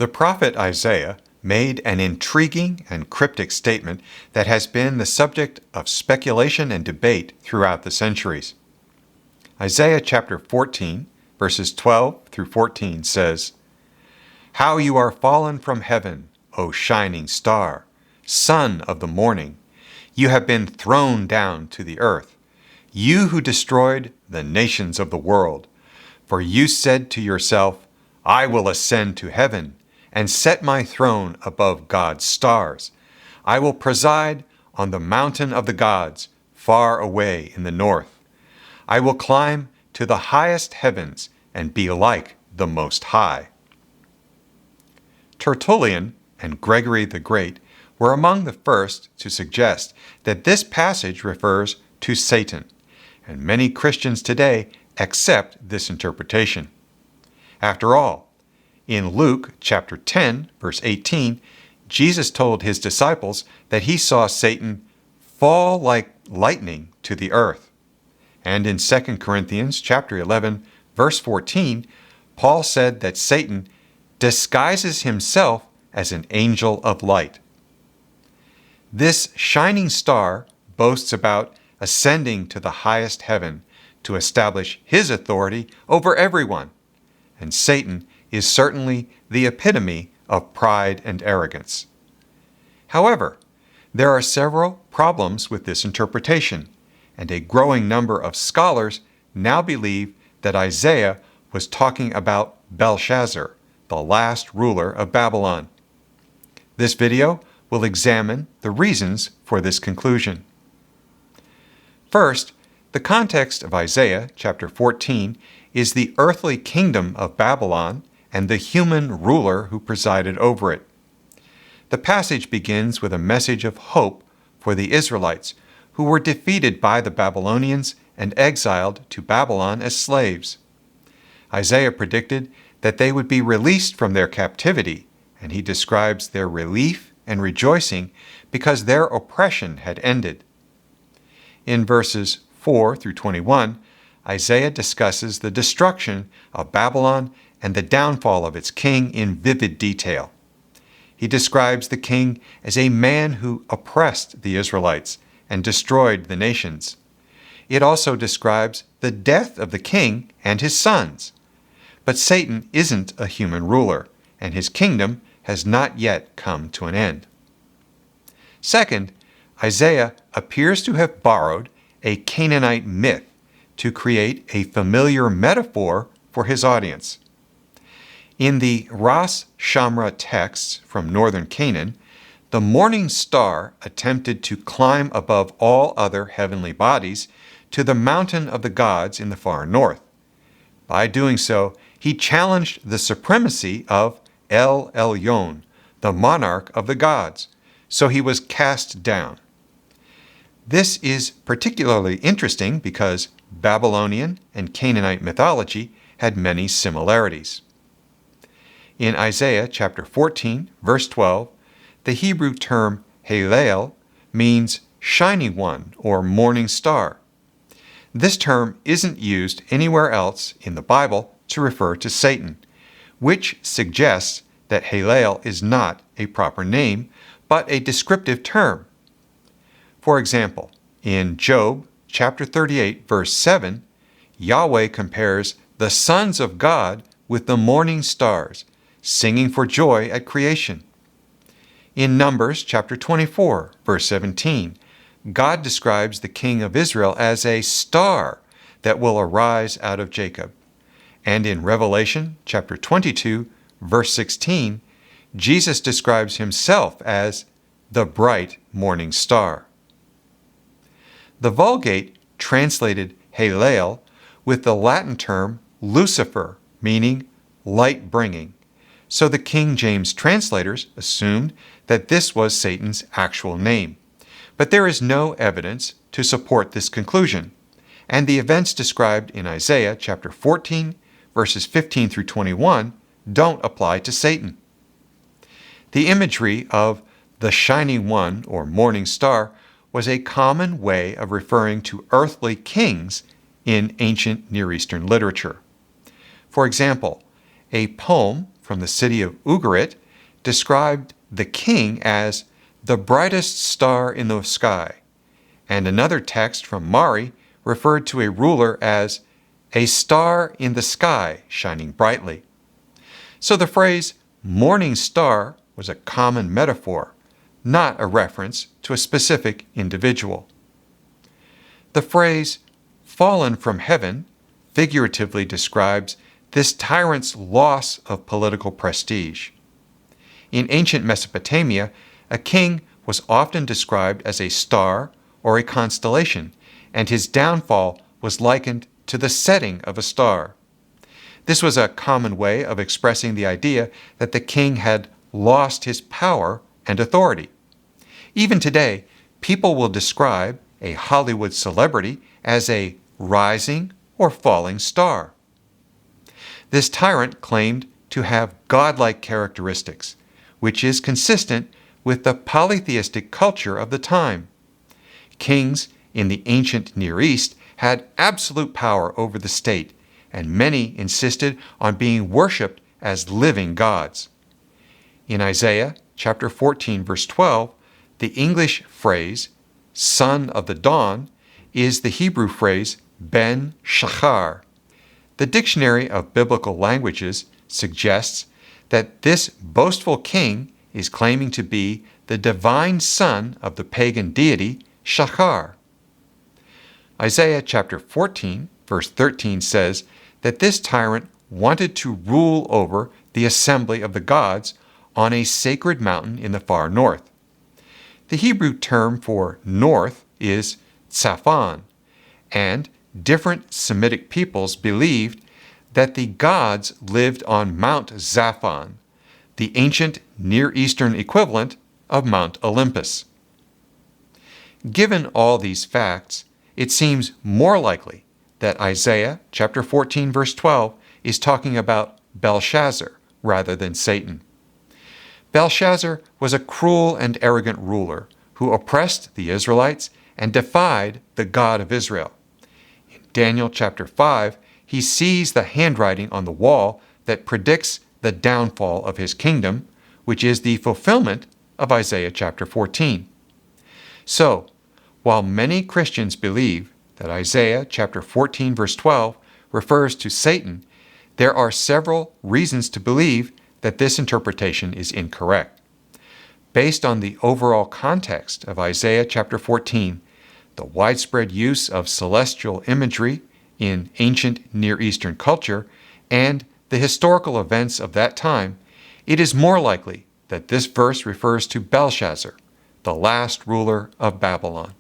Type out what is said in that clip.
The prophet Isaiah made an intriguing and cryptic statement that has been the subject of speculation and debate throughout the centuries. Isaiah chapter 14, verses 12 through 14 says, "How you are fallen from heaven, O shining star, son of the morning! You have been thrown down to the earth, you who destroyed the nations of the world. For you said to yourself, I will ascend to heaven and set my throne above God's stars. I will preside on the mountain of the gods, far away in the north. I will climb to the highest heavens and be like the Most High." Tertullian and Gregory the Great were among the first to suggest that this passage refers to Satan, and many Christians today accept this interpretation. After all, in Luke chapter 10, verse 18, Jesus told his disciples that he saw Satan fall like lightning to the earth. And in 2 Corinthians chapter 11, verse 14, Paul said that Satan disguises himself as an angel of light. This shining star boasts about ascending to the highest heaven to establish his authority over everyone, and Satan is certainly the epitome of pride and arrogance. However, there are several problems with this interpretation, and a growing number of scholars now believe that Isaiah was talking about Belshazzar, the last ruler of Babylon. This video will examine the reasons for this conclusion. First, the context of Isaiah chapter 14 is the earthly kingdom of Babylon and the human ruler who presided over it. The passage begins with a message of hope for the Israelites, who were defeated by the Babylonians and exiled to Babylon as slaves. Isaiah predicted that they would be released from their captivity, and he describes their relief and rejoicing because their oppression had ended. In verses 4 through 21, Isaiah discusses the destruction of Babylon and the downfall of its king in vivid detail. He describes the king as a man who oppressed the Israelites and destroyed the nations. It also describes the death of the king and his sons. But Satan isn't a human ruler, and his kingdom has not yet come to an end. Second, Isaiah appears to have borrowed a Canaanite myth to create a familiar metaphor for his audience. In the Ras Shamra texts from northern Canaan, the morning star attempted to climb above all other heavenly bodies to the mountain of the gods in the far north. By doing so, he challenged the supremacy of El Elyon, the monarch of the gods, so he was cast down. This is particularly interesting because Babylonian and Canaanite mythology had many similarities. In Isaiah chapter 14, verse 12, the Hebrew term Halel means shining one or morning star. This term isn't used anywhere else in the Bible to refer to Satan, which suggests that Halel is not a proper name, but a descriptive term. For example, in Job chapter 38, verse 7, Yahweh compares the sons of God with the morning stars, singing for joy at creation. In Numbers chapter 24, verse 17, God describes the king of Israel as a star that will arise out of Jacob. And in Revelation chapter 22, verse 16, Jesus describes himself as the bright morning star. The Vulgate translated Halel with the Latin term Lucifer, meaning light-bringing. So the King James translators assumed that this was Satan's actual name. But there is no evidence to support this conclusion, and the events described in Isaiah chapter 14, verses 15 through 21, don't apply to Satan. The imagery of the shining one or morning star was a common way of referring to earthly kings in ancient Near Eastern literature. For example, a poem from the city of Ugarit described the king as the brightest star in the sky, and another text from Mari referred to a ruler as a star in the sky shining brightly. So the phrase morning star was a common metaphor, not a reference to a specific individual. The phrase fallen from heaven figuratively describes this tyrant's loss of political prestige. In ancient Mesopotamia, a king was often described as a star or a constellation, and his downfall was likened to the setting of a star. This was a common way of expressing the idea that the king had lost his power and authority. Even today, people will describe a Hollywood celebrity as a rising or falling star. This tyrant claimed to have godlike characteristics, which is consistent with the polytheistic culture of the time. Kings in the ancient Near East had absolute power over the state, and many insisted on being worshipped as living gods. In Isaiah chapter 14, verse 12, the English phrase, son of the dawn, is the Hebrew phrase, ben shachar. The Dictionary of Biblical Languages suggests that this boastful king is claiming to be the divine son of the pagan deity Shachar. Isaiah chapter 14, verse 13 says that this tyrant wanted to rule over the assembly of the gods on a sacred mountain in the far north. The Hebrew term for north is Tsaphon, and different Semitic peoples believed that the gods lived on Mount Zaphon, the ancient Near Eastern equivalent of Mount Olympus. Given all these facts, it seems more likely that Isaiah chapter 14, verse 12 is talking about Belshazzar rather than Satan. Belshazzar was a cruel and arrogant ruler who oppressed the Israelites and defied the God of Israel. In Daniel chapter 5, he sees the handwriting on the wall that predicts the downfall of his kingdom, which is the fulfillment of Isaiah chapter 14. So, while many Christians believe that Isaiah chapter 14, verse 12 refers to Satan, there are several reasons to believe that this interpretation is incorrect. Based on the overall context of Isaiah chapter 14, the widespread use of celestial imagery in ancient Near Eastern culture, and the historical events of that time, it is more likely that this verse refers to Belshazzar, the last ruler of Babylon.